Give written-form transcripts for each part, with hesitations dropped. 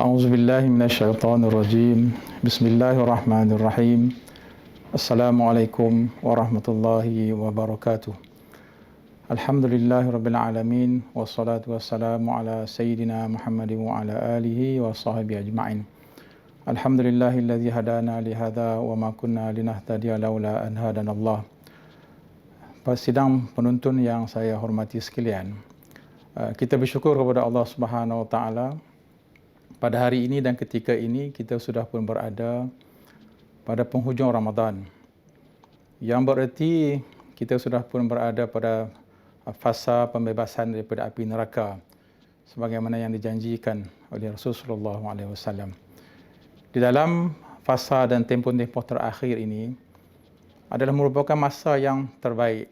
أعوذ بالله من الشيطان الرجيم بسم الله الرحمن الرحيم السلام عليكم ورحمة الله وبركاته الحمد لله رب العالمين والصلاة والسلام على سيدنا محمد وعلى آله وصحبه أجمعين الحمد لله الذي هدانا لهذا وما كنا لنهتدي لولا أن هدانا الله. Sidang penuntun yang saya hormati sekalian, kita bersyukur kepada Allah Subhanahu Wa Taala. Pada hari ini dan ketika ini kita sudah pun berada pada penghujung Ramadan, yang bererti kita sudah pun berada pada fasa pembebasan daripada api neraka sebagaimana yang dijanjikan oleh Rasulullah SAW. Di dalam fasa dan tempoh-tempoh terakhir ini adalah merupakan masa yang terbaik,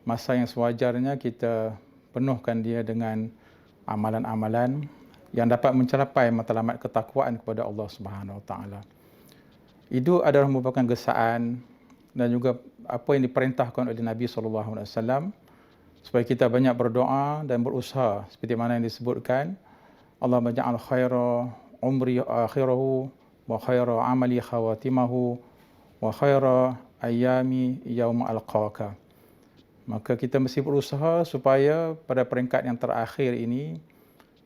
masa yang sewajarnya kita penuhkan dia dengan amalan-amalan yang dapat mencapai matlamat ketakwaan kepada Allah Subhanahu Wa Taala. Itu adalah merupakan gesaan dan juga apa yang diperintahkan oleh Nabi SAW supaya kita banyak berdoa dan berusaha seperti mana yang disebutkan, Allahumma ja'al khaira umri akhirahu wa khaira amali khawatimahu wa khaira ayami yauma alqaka. Maka kita mesti berusaha supaya pada peringkat yang terakhir ini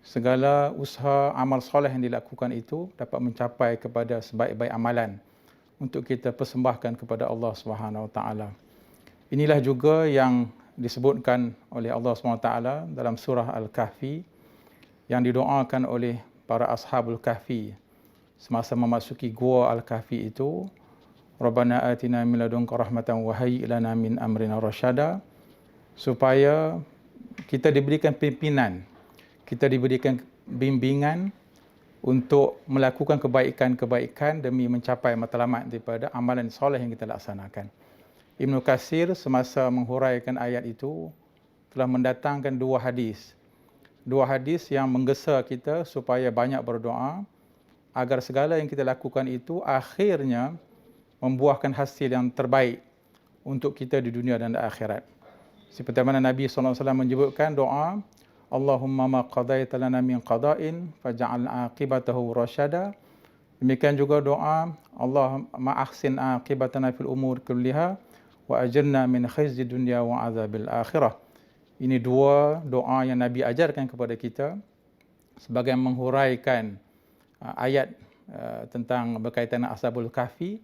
segala usaha amal soleh yang dilakukan itu dapat mencapai kepada sebaik-baik amalan untuk kita persembahkan kepada Allah Subhanahu Wa Taala. Inilah juga yang disebutkan oleh Allah Subhanahu Wa Taala dalam surah Al-Kahfi yang didoakan oleh para ashabul kahfi semasa memasuki gua Al-Kahfi itu, Rabbana atina min ladunka rahmatan wa hayyi lana min amrina rasyada, supaya kita diberikan pimpinan, kita diberikan bimbingan untuk melakukan kebaikan-kebaikan demi mencapai matlamat daripada amalan soleh yang kita laksanakan. Ibnu Katsir semasa menghuraikan ayat itu telah mendatangkan dua hadis yang menggesa kita supaya banyak berdoa agar segala yang kita lakukan itu akhirnya membuahkan hasil yang terbaik untuk kita di dunia dan di akhirat. Seperti mana Nabi SAW menyebutkan doa, Allahumma ma qadaita lana min qada'in faj'al aqibatahu rasyada. Demikian juga doa, Allahumma ahsin aqibatana fil umur kulliha wa ajirna min khizyi dunya wa azabil akhirah. Ini dua doa yang Nabi ajarkan kepada kita sebagai menghuraikan ayat tentang berkaitan dengan Ashabul Kahfi,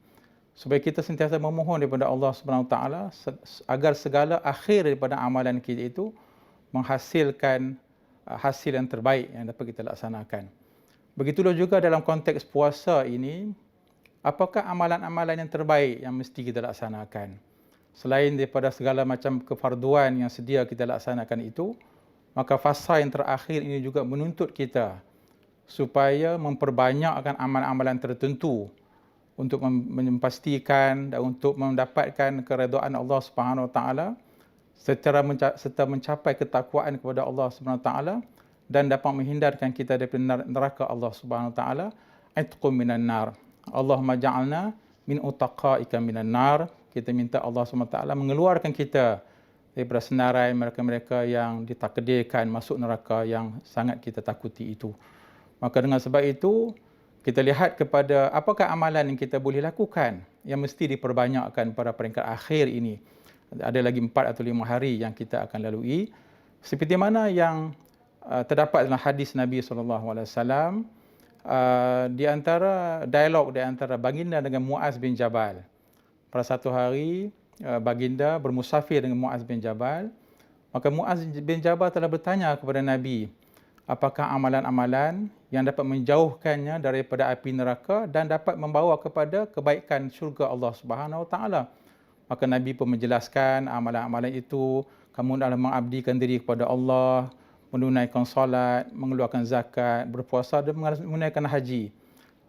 supaya kita sentiasa memohon daripada Allah Subhanahu Wa Taala agar segala akhir daripada amalan kita itu menghasilkan hasil yang terbaik yang dapat kita laksanakan. Begitulah juga dalam konteks puasa ini, apakah amalan-amalan yang terbaik yang mesti kita laksanakan? Selain daripada segala macam kefarduan yang sedia kita laksanakan itu, maka fasa yang terakhir ini juga menuntut kita supaya memperbanyakkan amalan-amalan tertentu untuk memastikan dan untuk mendapatkan keredaan Allah Subhanahu Wa Taala serta mencapai ketakwaan kepada Allah Subhanahu Wa Taala dan dapat menghindarkan kita daripada neraka Allah Subhanahu Wa Taala. Itqum minan nar. Allahumma ja'alna min utaqaika minan nar. Kita minta Allah Subhanahu Wa Taala mengeluarkan kita daripada senarai mereka-mereka yang ditakdirkan masuk neraka yang sangat kita takuti itu. Maka dengan sebab itu kita lihat kepada apakah amalan yang kita boleh lakukan yang mesti diperbanyakkan pada peringkat akhir ini. Ada lagi 4 atau 5 hari yang kita akan lalui. Seperti mana yang terdapat dalam hadis Nabi SAW, di antara dialog di antara baginda dengan Muaz bin Jabal. Pada satu hari, baginda bermusafir dengan Muaz bin Jabal. Maka Muaz bin Jabal telah bertanya kepada Nabi, apakah amalan-amalan yang dapat menjauhkannya daripada api neraka dan dapat membawa kepada kebaikan syurga Allah Subhanahu Wa Taala. Maka Nabi pun menjelaskan amalan-amalan itu, kamu adalah mengabdikan diri kepada Allah, menunaikan solat, mengeluarkan zakat, berpuasa dan menunaikan haji.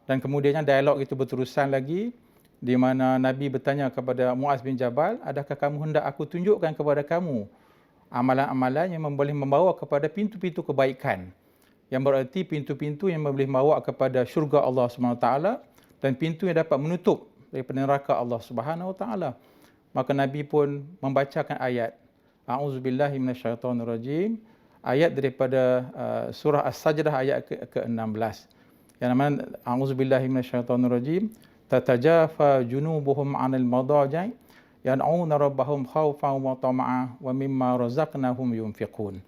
Dan kemudiannya dialog itu berterusan lagi, di mana Nabi bertanya kepada Muaz bin Jabal, adakah kamu hendak aku tunjukkan kepada kamu amalan-amalan yang boleh membawa kepada pintu-pintu kebaikan, yang berarti pintu-pintu yang boleh membawa kepada syurga Allah SWT dan pintu yang dapat menutup daripada neraka Allah Subhanahu Wa Taala. Maka Nabi pun membacakan ayat A'udzubillahi minasyaitonirrajim, ayat daripada surah As-Sajdah ayat ke-16, yang mana a'udzubillahi minasyaitonirrajim, tatajafa junubuhum 'anil madaji' yad'una rabbahum khaufan wa tama'a wa mimma razaqnahum yunfiqun.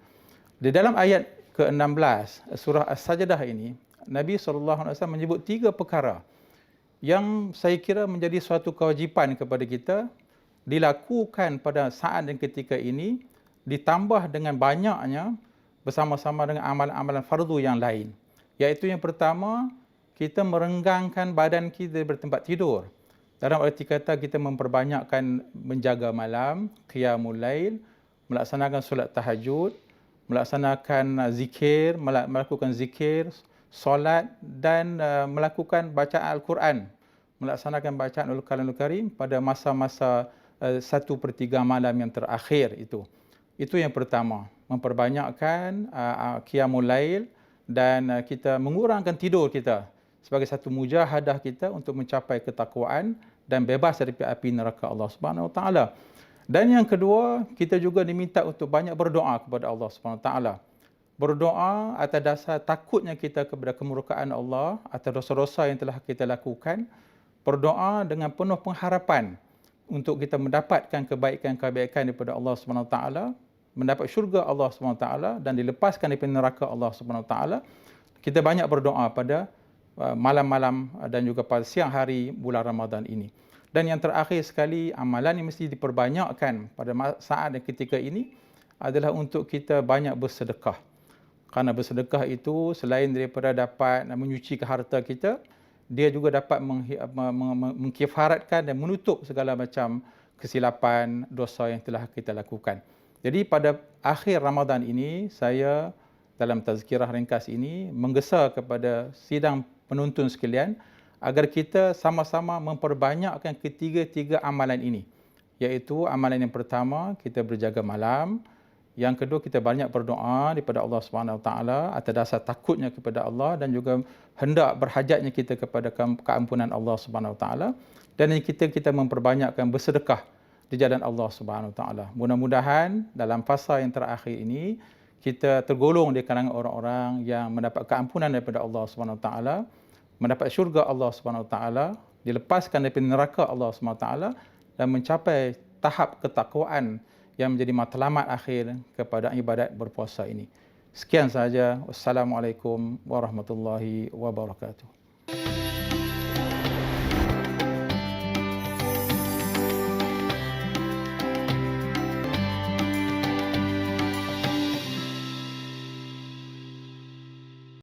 Di dalam ayat ke-16 surah As-Sajdah ini, Nabi SAW menyebut 3 perkara yang saya kira menjadi suatu kewajipan kepada kita dilakukan pada saat dan ketika ini, ditambah dengan banyaknya bersama-sama dengan amalan-amalan fardu yang lain. Iaitu yang pertama, kita merenggangkan badan kita dari tempat tidur. Dalam arti kata kita memperbanyakkan menjaga malam, qiyamul lail, melaksanakan solat tahajud, melaksanakan zikir, melakukan zikir, solat dan melakukan bacaan Al-Quran, melaksanakan bacaan Al-Quranul Karim pada masa-masa 1/3 malam yang terakhir itu. Itu yang pertama, memperbanyakkan qiyamul lail dan kita mengurangkan tidur kita sebagai satu mujahadah kita untuk mencapai ketakwaan dan bebas dari api neraka Allah Subhanahu Wa Taala. Dan yang kedua, kita juga diminta untuk banyak berdoa kepada Allah Subhanahu Wa Taala. Berdoa atas dasar takutnya kita kepada kemurkaan Allah atas dosa-dosa yang telah kita lakukan. Berdoa dengan penuh pengharapan untuk kita mendapatkan kebaikan-kebaikan daripada Allah Subhanahu Wa Taala, mendapat syurga Allah Subhanahu Wa Taala dan dilepaskan daripada neraka Allah Subhanahu Wa Taala. Kita banyak berdoa pada malam-malam dan juga pada siang hari bulan Ramadan ini. Dan yang terakhir sekali, amalan yang mesti diperbanyakkan pada saat dan ketika ini adalah untuk kita banyak bersedekah. Kerana bersedekah itu selain daripada dapat menyucikan harta kita, dia juga dapat mengkifaratkan dan menutup segala macam kesilapan, dosa yang telah kita lakukan. Jadi pada akhir Ramadan ini, saya dalam tazkirah ringkas ini menggesa kepada sidang penonton sekalian agar kita sama-sama memperbanyakkan ketiga-tiga amalan ini. Iaitu amalan yang pertama, kita berjaga malam. Yang kedua, kita banyak berdoa daripada Allah Subhanahu Wa Taala atas dasar takutnya kepada Allah dan juga hendak berhajatnya kita kepada keampunan Allah Subhanahu Wa Taala. Dan yang kita memperbanyakkan bersedekah di jalan Allah Subhanahu Wa Taala. Mudah-mudahan dalam fasa yang terakhir ini kita tergolong di kalangan orang-orang yang mendapat keampunan daripada Allah Subhanahu Wa Taala, mendapat syurga Allah Subhanahu Wa Taala, dilepaskan daripada neraka Allah Subhanahu Wa Taala dan mencapai tahap ketakwaan yang menjadi matlamat akhir kepada ibadat berpuasa ini. Sekian sahaja. Wassalamualaikum warahmatullahi wabarakatuh.